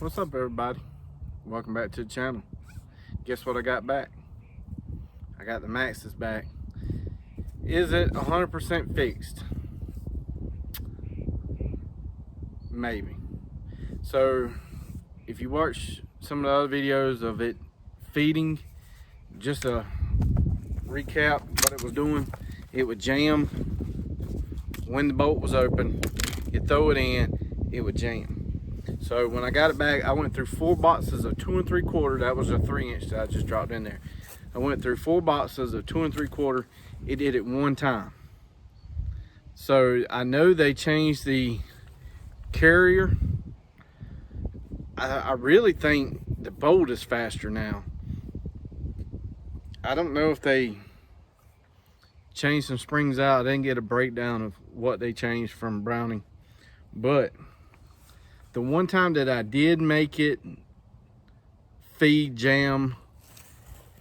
What's up, everybody? Welcome back to the channel. Guess what I got back? I got the Maxis back. Is it 100% fixed? Maybe. So if you watch some of the other videos of it feeding, just a recap what it was doing, it would jam when the bolt was open. You throw it in, it would jam. So when I got it back, I went through 4 boxes of 2 3/4. That was a 3-inch that I just dropped in there. I went through 4 boxes of 2 3/4. It did it one time. So I know they changed the carrier. I really think the bolt is faster now. I don't know if they changed some springs out. I didn't get a breakdown of what they changed from Browning, but the one time that I did make it feed jam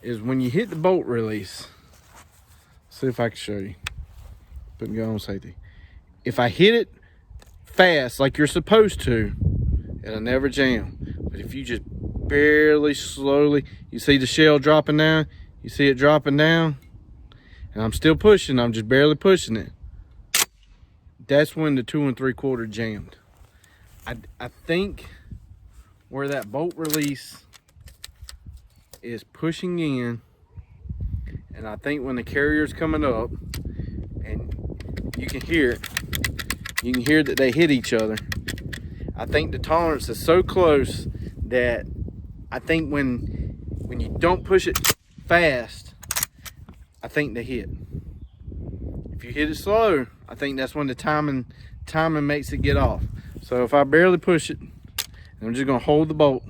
is when you hit the bolt release. See if I can show you. Put me on safety. If I hit it fast like you're supposed to, it'll never jam. But if you just barely slowly, you see the shell dropping down, you see it dropping down, and I'm still pushing, I'm just barely pushing it. That's when the 2 3/4 jammed. I think where that bolt release is pushing in, and I think when the carrier's coming up, and you can hear it, you can hear that they hit each other. I think the tolerance is so close that I think when you don't push it fast, I think they hit. If you hit it slow, I think that's when the timing makes it get off. So if I barely push it, and I'm just gonna hold the bolt,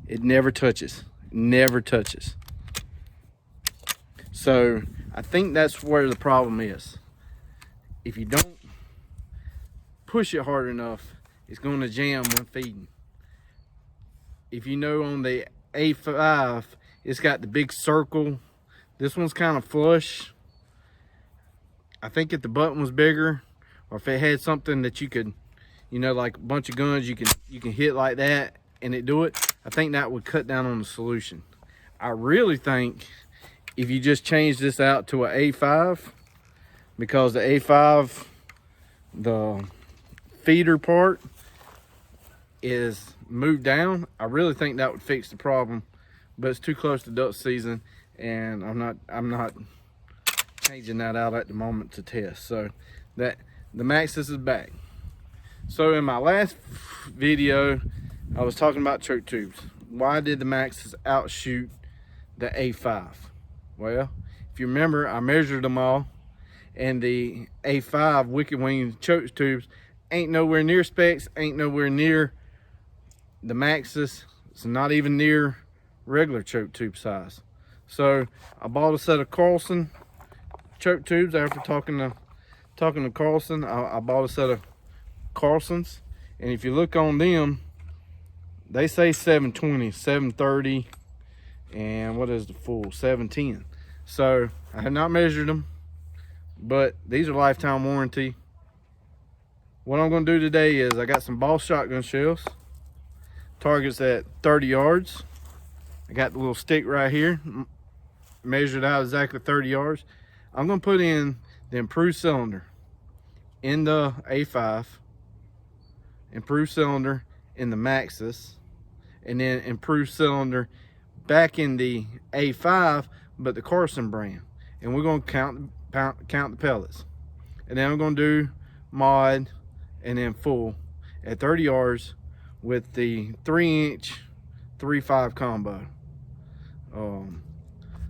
it never touches, never touches. So I think that's where the problem is. If you don't push it hard enough, it's gonna jam when feeding. If you know on the A5, it's got the big circle. This one's kind of flush. I think if the button was bigger, or if it had something that you could, you know, like a bunch of guns you can hit like that and it do it, I think that would cut down on the solution. I really think if you just change this out to an A5, because the A5, the feeder part is moved down, I really think that would fix the problem. But it's too close to duck season, and I'm not changing that out at the moment to test. So that the Maxis is back. So in my last video, I was talking about choke tubes. Why did the Maxis outshoot the A5? Well, if you remember, I measured them all, and the A5 wicked wing choke tubes ain't nowhere near specs, ain't nowhere near the Maxis. It's not even near regular choke tube size. So I bought a set of Carlson choke tubes after talking to Carlson. I bought a set of Carlsons, and if you look on them, they say 720, 730, and what is the full? 710. So I have not measured them, but these are lifetime warranty. What I'm going to do today is I got some Boss shotgun shells, targets at 30 yards. I got the little stick right here, measured out exactly 30 yards. I'm going to put in the improved cylinder in the A5, improved cylinder in the Maxis, and then improved cylinder back in the A5, but the Carlson brand. And we're going to count the pellets. And then I'm going to do mod and then full at 30 yards with the 3-inch 3.5 combo.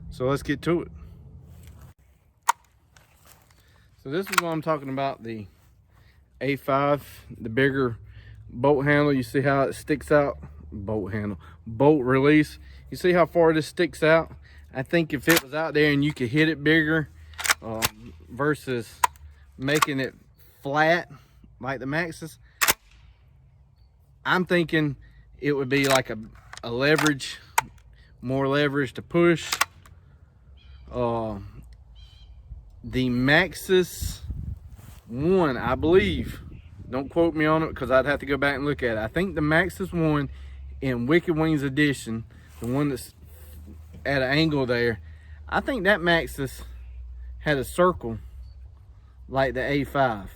So let's get to it. So this is what I'm talking about, the A5, the bigger bolt handle. You see how it sticks out? Bolt release. You see how far this sticks out? I think if it was out there and you could hit it bigger, versus making it flat like the Maxis, I'm thinking it would be like a leverage, more leverage to push. The Maxis one, I believe, don't quote me on it because I'd have to go back and look at it. I think the Maxis one in Wicked Wings edition, the one that's at an angle there, I think that Maxus had a circle like the A5.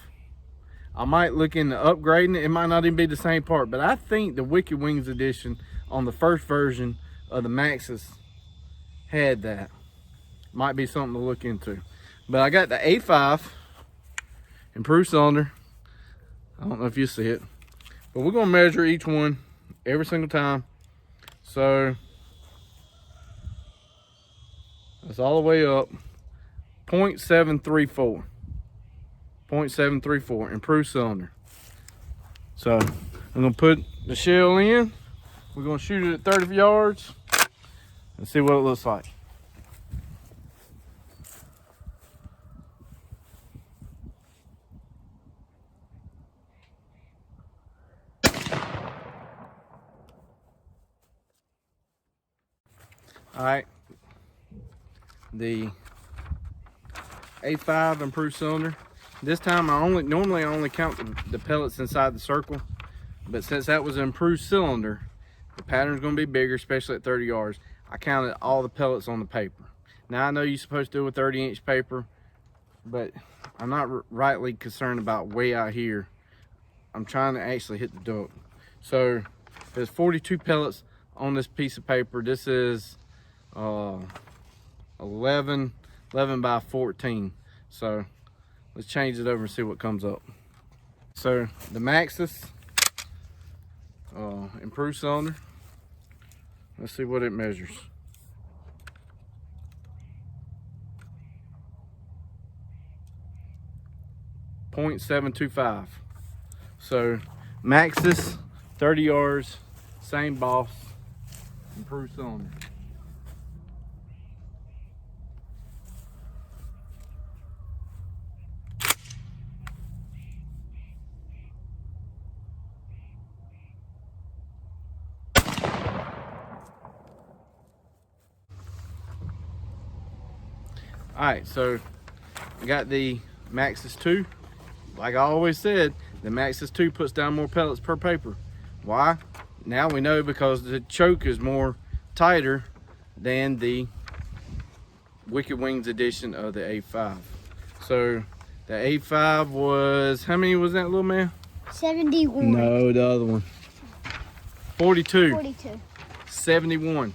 I might look into upgrading it. It might not even be the same part, but I think the Wicked Wings edition on the first version of the Maxus had that. Might be something to look into. But I got the A5 improved cylinder. I don't know if you see it, but we're gonna measure each one every single time. So that's all the way up. 0.734. 0.734 improved cylinder. So I'm gonna put the shell in. We're gonna shoot it at 30 yards and see what it looks like. All right, the A5 improved cylinder. This time normally I only count the pellets inside the circle, but since that was an improved cylinder, the pattern's gonna be bigger, especially at 30 yards. I counted all the pellets on the paper. Now I know you're supposed to do a 30-inch paper, but I'm not rightly concerned about way out here. I'm trying to actually hit the duck. So there's 42 pellets on this piece of paper. This is 11 by 14. So let's change it over and see what comes up. So the Maxus improved cylinder. Let's see what it measures. .725. So Maxus, 30 yards, same boss, improved cylinder. All right, so I got the Maxus 2. Like I always said, the Maxus 2 puts down more pellets per paper. Why? Now we know, because the choke is more tighter than the Wicked Wings edition of the A5. So the A5 was, how many was that, little man? 71. No, the other one. 42. 42. 71.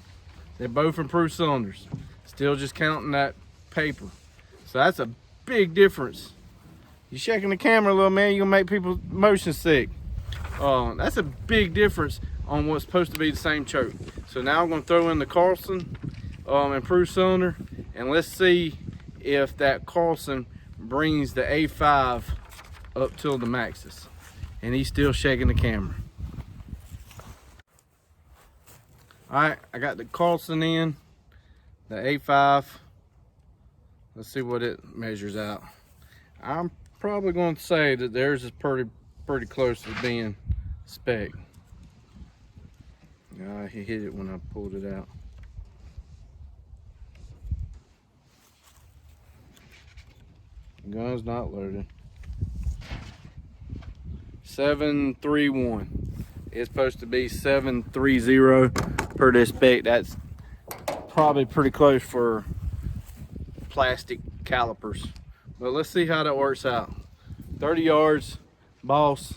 They're both improved cylinders. Still just counting that paper. So that's a big difference. You're shaking the camera, little man, you're gonna make people motion sick. That's a big difference on what's supposed to be the same choke. So now I'm gonna throw in the Carlson improved cylinder, and let's see if that Carlson brings the A5 up till the Maxus. And he's still shaking the camera. All right, I got the Carlson in, the A5. Let's see what it measures out. I'm probably going to say that theirs is pretty close to being spec. He hit it when I pulled it out. Gun's not loaded. 731. It's supposed to be 730 per this spec. That's probably pretty close for plastic calipers. But let's see how that works out. 30 yards, boss.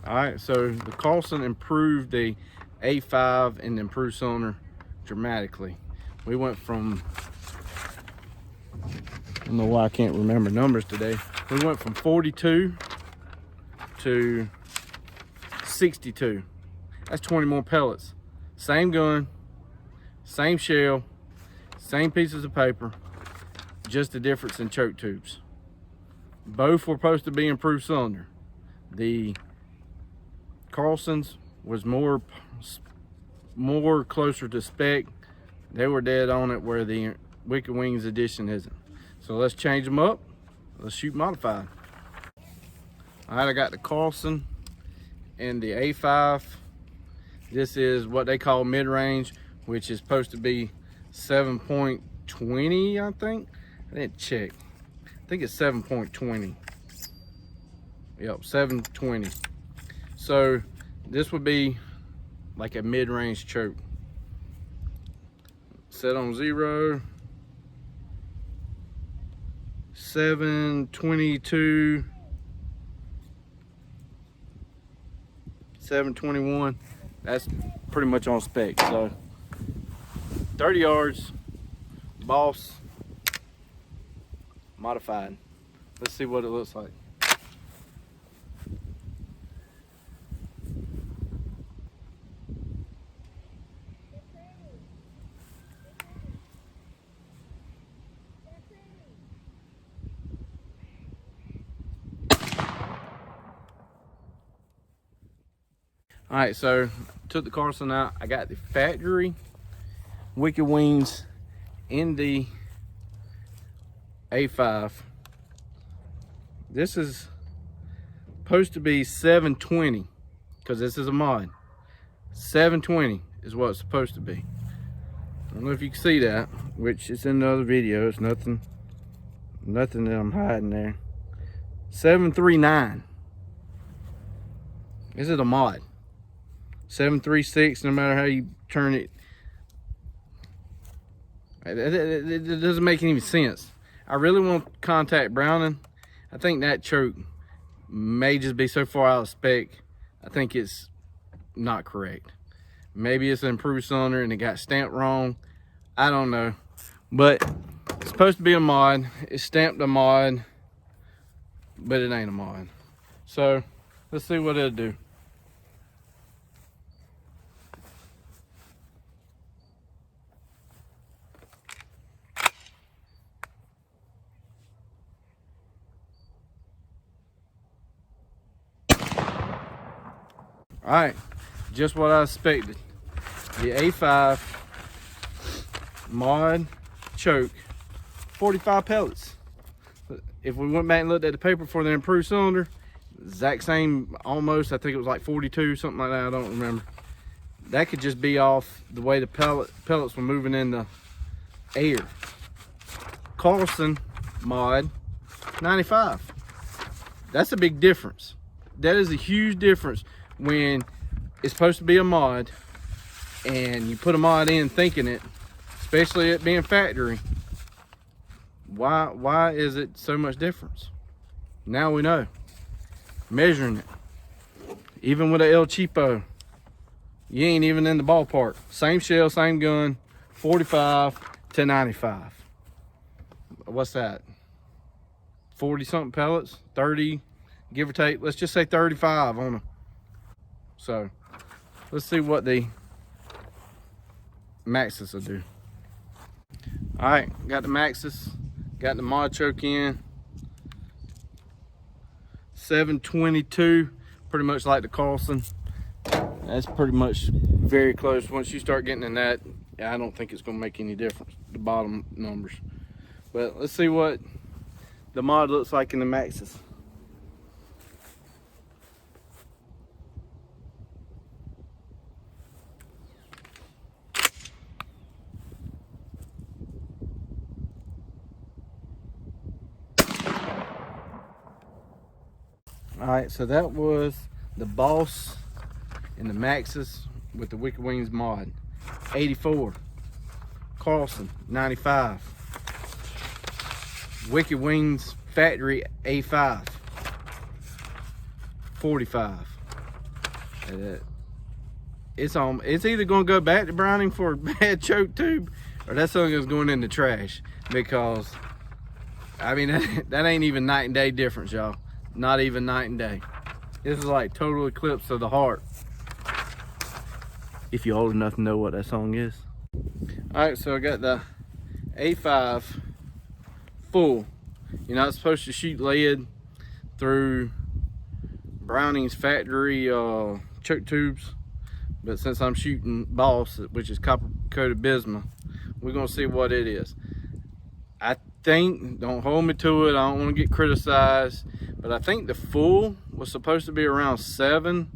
All right, so the Carlson improved the A5 and the improved cylinder dramatically. We went from, I don't know why I can't remember numbers today. We went from 42 to 62. That's 20 more pellets. Same gun, same shell, same pieces of paper, just the difference in choke tubes. Both were supposed to be improved cylinder. The Carlson's was more closer to spec. They were dead on it, where the Wicked Wings edition isn't. So let's change them up. Let's shoot modified. All right, I got the Carlson and the A5. This is what they call mid-range, which is supposed to be 7.20, I think. I didn't check. I think it's 7.20. Yep, 720. So this would be like a mid-range choke. Set on 0. 722. 721. That's pretty much on spec. So 30 yards, Boss modified. Let's see what it looks like. All right, so took the Carlson out. I got the factory wicked wings in the A5. This is supposed to be 720 because this is a mod. 720 is what it's supposed to be. I don't know if you can see that, which is in the other video. It's nothing that I'm hiding there. 739. This is a mod. 736, no matter how you turn it. It doesn't make any sense. I really want to contact Browning. I think that choke may just be so far out of spec. I think it's not correct. Maybe it's an improved cylinder and it got stamped wrong. I don't know. But it's supposed to be a mod. It's stamped a mod, but it ain't a mod. So let's see what it'll do. All right, just what I expected. The A5 mod choke, 45 pellets. If we went back and looked at the paper for the improved cylinder, exact same almost, I think it was like 42, something like that, I don't remember. That could just be off the way the pellets were moving in the air. Carlson mod, 95. That's a big difference. That is a huge difference when it's supposed to be a mod and you put a mod in thinking it, especially it being factory. Why is it so much difference? Now we know. Measuring it, even with a El Cheapo, you ain't even in the ballpark. Same shell, same gun, 45 to 95. What's that? 40 something pellets, 30, give or take. Let's just say 35 on them. So let's see what the Maxis will do. All right, got the Maxis, got the mod choke in. 722, pretty much like the Carlson. That's pretty much very close. Once you start getting in that, I don't think it's gonna make any difference, the bottom numbers. But let's see what the mod looks like in the Maxis. All right, so that was the Boss and the Maxis with the Wicked Wings mod. 84. Carlson, 95. Wicked Wings factory A5, 45. It's either gonna go back to Browning for a bad choke tube, or that something is going in the trash, because I mean that ain't even night and day difference, y'all. Not even night and day. This is like total eclipse of the heart, if you're old enough to know what that song is. All right, so I got the A5 full. You're not supposed to shoot lead through Browning's factory choke tubes, but since I'm shooting Boss, which is copper coated bismuth, we're gonna see what it is. I think, don't hold me to it, I don't want to get criticized, but I think the full was supposed to be around 7.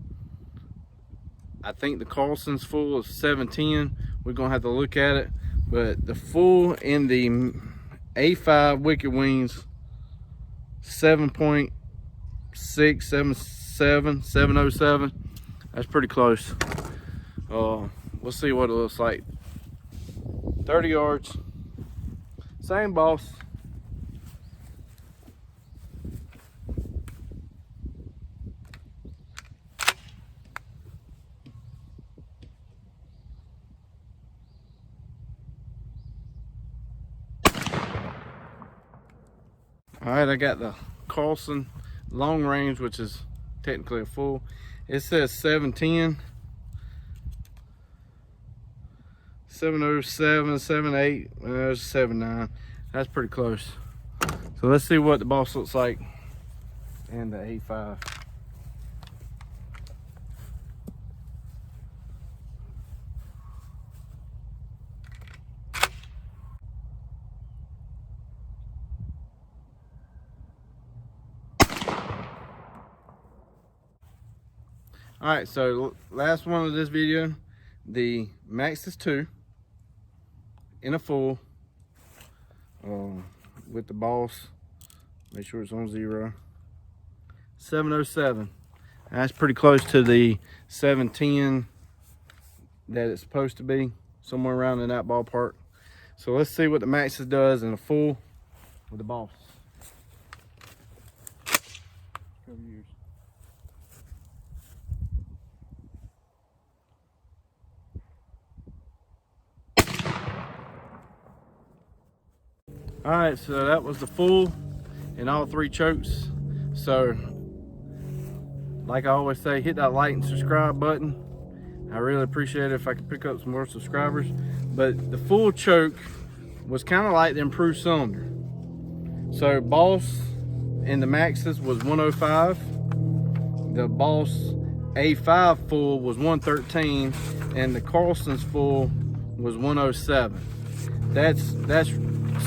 I think the Carlson's full is 710. We're gonna have to look at it, But the full in the A5 Wicked Wings, 7.6, 7.7, 707. That's pretty close. We'll see what it looks like. 30 yards, same boss. All right, I got the Carlson long range, which is technically a full. It says 710, 707, 78, there's 79. That's pretty close. So let's see what the boss looks like in the A5. All right, so last one of this video, the Maxis 2 in a full with the boss. Make sure it's on 0. 707. That's pretty close to the 710 that it's supposed to be, somewhere around in that ballpark. So let's see what the Maxis does in a full with the boss. All right, so that was the full in all 3 chokes. So like I always say, hit that like and subscribe button. I really appreciate it if I could pick up some more subscribers. But the full choke was kind of like the improved cylinder. So boss in the Maxis was 105. The boss A5 full was 113, and the Carlson's full was 107. That's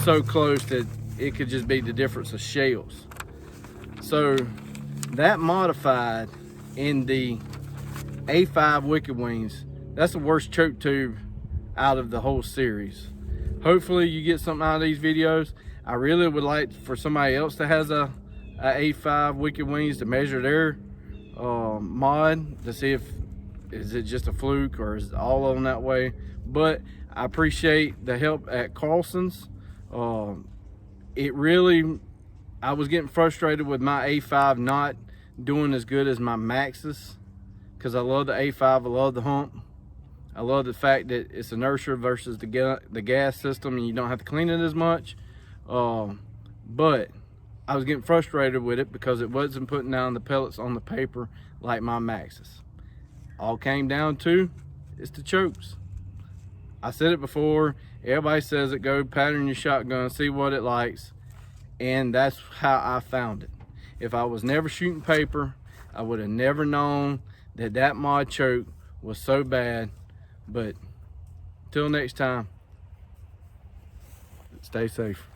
so close that it could just be the difference of shells. So that modified in the A5 Wicked Wings, that's the worst choke tube out of the whole series. Hopefully you get something out of these videos. I really would like for somebody else that has a A5 Wicked Wings to measure their mod to see if is it just a fluke or is it all on that way. But I appreciate the help at Carlson's. I was getting frustrated with my A5 not doing as good as my Maxis, because I love the A5, I love the hump, I love the fact that it's inertia versus the gas system and you don't have to clean it as much. But I was getting frustrated with it because it wasn't putting down the pellets on the paper like my Maxis. All came down to, it's the chokes. I said it before, everybody says it, go pattern your shotgun, see what it likes. And that's how I found it. If I was never shooting paper, I would have never known that that mod choke was so bad. But till next time, stay safe.